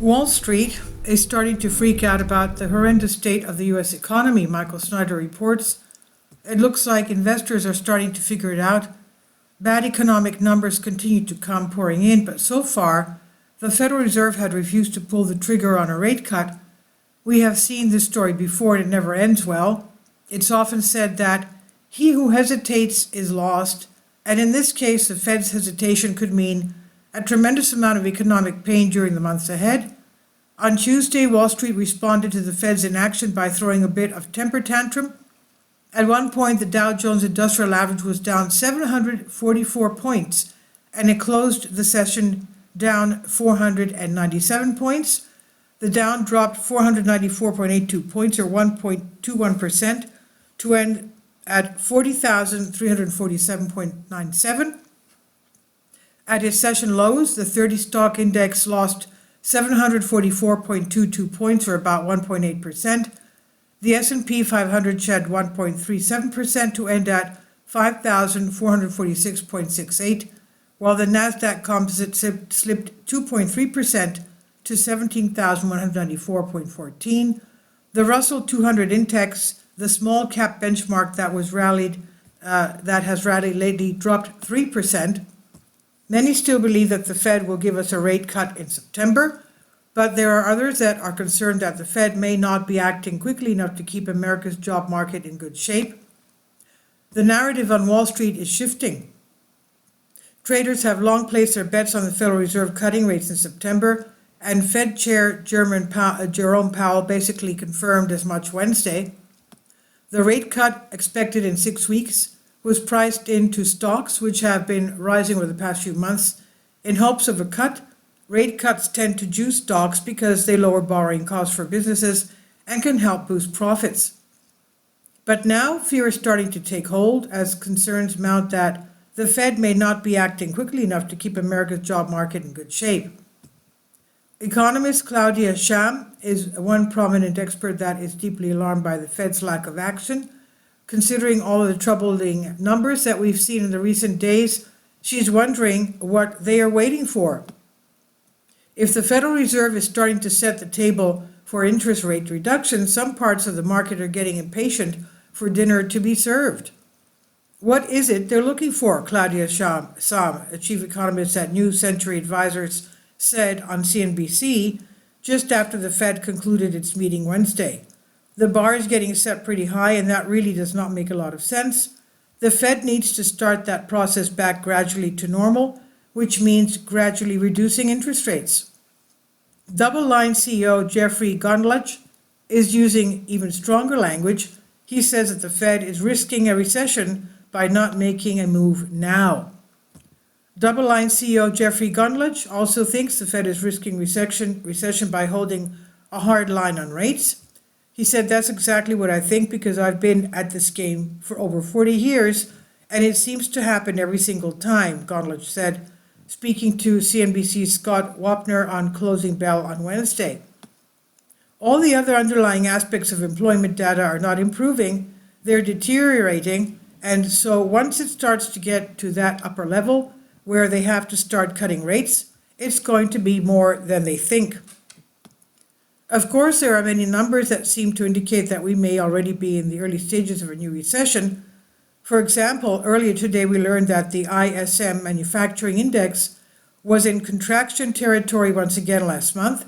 Wall Street is starting to freak out about the horrendous state of the U.S. economy, Michael Snyder reports. It looks like investors are starting to figure it out. Bad economic numbers continue to come pouring in, but so far, the Federal Reserve had refused to pull the trigger on a rate cut. We have seen this story before and it never ends well. It's often said that he who hesitates is lost, and in this case, the Fed's hesitation could mean a tremendous amount of economic pain during the months ahead. On Tuesday, Wall Street responded to the Fed's inaction by throwing a bit of temper tantrum. At one point, the Dow Jones Industrial Average was down 744 points, and it closed the session down 497 points. The Dow dropped 494.82 points, or 1.21%, to end at 40,347.97. At its session lows, the 30 stock index lost 744.22 points, or about 1.8%. The S&P 500 shed 1.37% to end at 5,446.68, while the Nasdaq Composite slipped 2.3% to 17,194.14. The Russell 200 Index, the small cap benchmark that has rallied lately, dropped 3%. Many still believe that the Fed will give us a rate cut in September, but there are others that are concerned that the Fed may not be acting quickly enough to keep America's job market in good shape. The narrative on Wall Street is shifting. Traders have long placed their bets on the Federal Reserve cutting rates in September, and Fed Chair Jerome Powell basically confirmed as much Wednesday. The rate cut, expected in 6 weeks, was priced into stocks which have been rising over the past few months. In hopes of a cut, rate cuts tend to juice stocks because they lower borrowing costs for businesses and can help boost profits. But now fear is starting to take hold as concerns mount that the Fed may not be acting quickly enough to keep America's job market in good shape. Economist Claudia Sham is one prominent expert that is deeply alarmed by the Fed's lack of action. Considering all of the troubling numbers that we've seen in the recent days, she's wondering what they are waiting for. If the Federal Reserve is starting to set the table for interest rate reduction, some parts of the market are getting impatient for dinner to be served. What is it they're looking for? Claudia Sham, a chief economist at New Century Advisors, said on CNBC just after the Fed concluded its meeting Wednesday. The bar is getting set pretty high, and that really does not make a lot of sense. The Fed needs to start that process back gradually to normal, which means gradually reducing interest rates. Double Line CEO Jeffrey Gundlach is using even stronger language. He says that the Fed is risking a recession by not making a move now. Double Line CEO Jeffrey Gundlach also thinks the Fed is risking recession by holding a hard line on rates. He said, "That's exactly what I think because I've been at this game for over 40 years, and it seems to happen every single time," Gundlach said, speaking to CNBC's Scott Wapner on Closing Bell on Wednesday. All the other underlying aspects of employment data are not improving, they're deteriorating, and so once it starts to get to that upper level where they have to start cutting rates, it's going to be more than they think. Of course, there are many numbers that seem to indicate that we may already be in the early stages of a new recession. For example, earlier today we learned that the ISM Manufacturing Index was in contraction territory once again last month.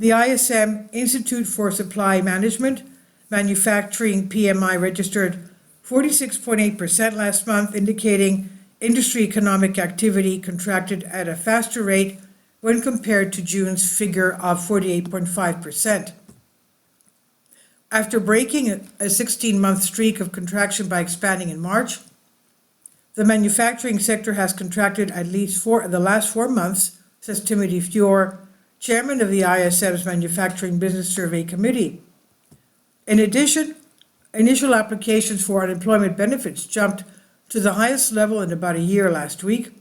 The ISM Institute for Supply Management Manufacturing PMI registered 46.8% last month, indicating industry economic activity contracted at a faster rate when compared to June's figure of 48.5%. After breaking a 16-month streak of contraction by expanding in March, the manufacturing sector has contracted at least for the last 4 months, says Timothy Fior, chairman of the ISM's Manufacturing Business Survey Committee. In addition, initial applications for unemployment benefits jumped to the highest level in about a year last week.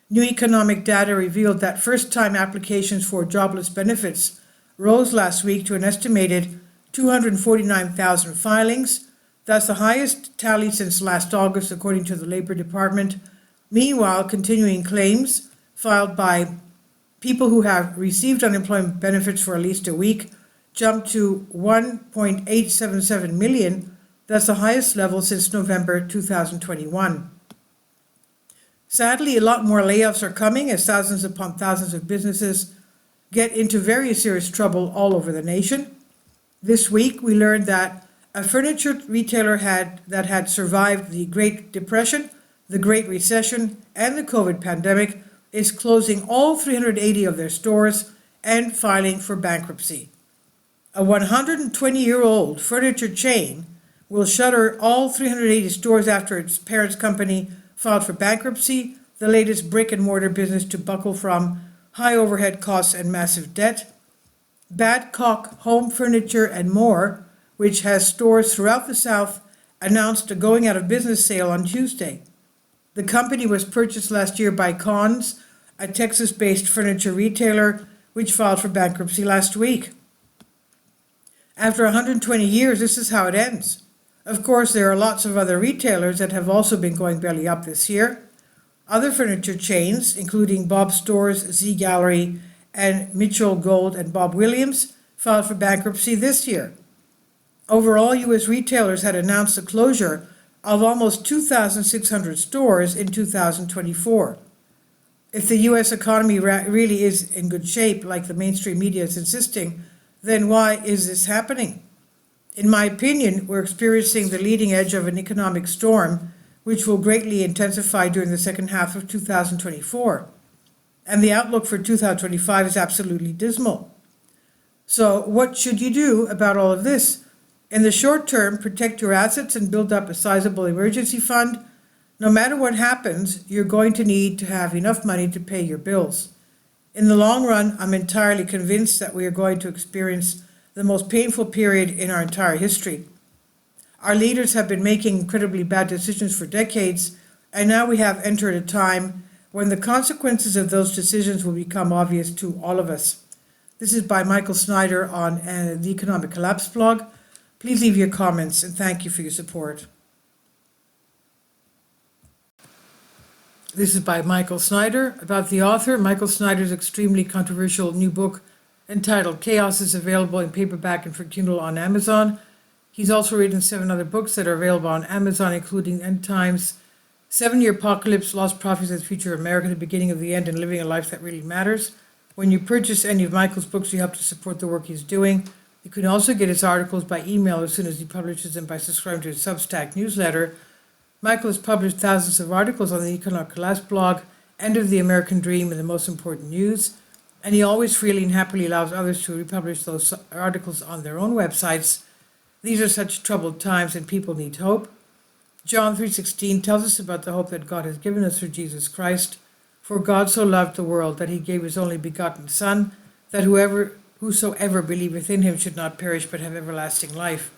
New economic data revealed that first-time applications for jobless benefits rose last week to an estimated 249,000 filings, thus the highest tally since last August, according to the Labor Department. Meanwhile, continuing claims filed by People who have received unemployment benefits for at least a week jumped to 1.877 million. That's the highest level since November 2021. Sadly, a lot more layoffs are coming as thousands upon thousands of businesses get into very serious trouble all over the nation. This week, we learned that a furniture retailer that had survived the Great Depression, the Great Recession, and the COVID pandemic is closing all 380 of their stores and filing for bankruptcy. A 120-year-old furniture chain will shutter all 380 stores after its parent company filed for bankruptcy, the latest brick-and-mortar business to buckle from high overhead costs and massive debt. Badcock Home Furniture and More, which has stores throughout the South, announced a going out of business sale on Tuesday. The company was purchased last year by Conn's, a Texas-based furniture retailer, which filed for bankruptcy last week. After 120 years, this is how it ends. Of course, there are lots of other retailers that have also been going belly up this year. Other furniture chains, including Bob Stores, Z Gallery, and Mitchell Gold and Bob Williams, filed for bankruptcy this year. Overall, U.S. retailers had announced the closure of almost 2,600 stores in 2024. If the U.S. economy really is in good shape, like the mainstream media is insisting, then why is this happening? In my opinion, we're experiencing the leading edge of an economic storm, which will greatly intensify during the second half of 2024. And the outlook for 2025 is absolutely dismal. So what should you do about all of this? In the short term, protect your assets and build up a sizable emergency fund. No matter what happens, you're going to need to have enough money to pay your bills. In the long run, I'm entirely convinced that we are going to experience the most painful period in our entire history. Our leaders have been making incredibly bad decisions for decades, and now we have entered a time when the consequences of those decisions will become obvious to all of us. This is by Michael Snyder on the Economic Collapse blog. Please leave your comments, and thank you for your support. This is by Michael Snyder. About the author, Michael Snyder's extremely controversial new book entitled Chaos is available in paperback and for Kindle on Amazon. He's also written 7 other books that are available on Amazon, including End Times, 7-Year Apocalypse, Lost Prophecies of the Future of America, The Beginning of the End, and Living a Life That Really Matters. When you purchase any of Michael's books, you help to support the work he's doing. You can also get his articles by email as soon as he publishes them by subscribing to his Substack newsletter. Michael has published thousands of articles on the Economic Collapse blog, End of the American Dream, and The Most Important News. And he always freely and happily allows others to republish those articles on their own websites. These are such troubled times and people need hope. John 3:16 tells us about the hope that God has given us through Jesus Christ. For God so loved the world that he gave his only begotten Son, that whosoever believeth in him should not perish but have everlasting life.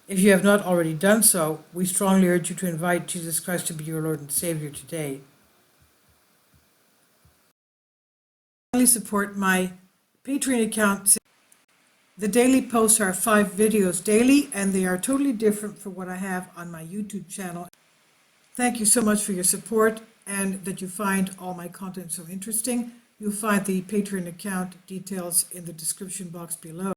If you have not already done so, we strongly urge you to invite Jesus Christ to be your Lord and Savior today. Support my Patreon account. The daily posts are 5 videos daily, and they are totally different from what I have on my YouTube channel. Thank you so much for your support and that you find all my content so interesting. You'll find the Patreon account details in the description box below.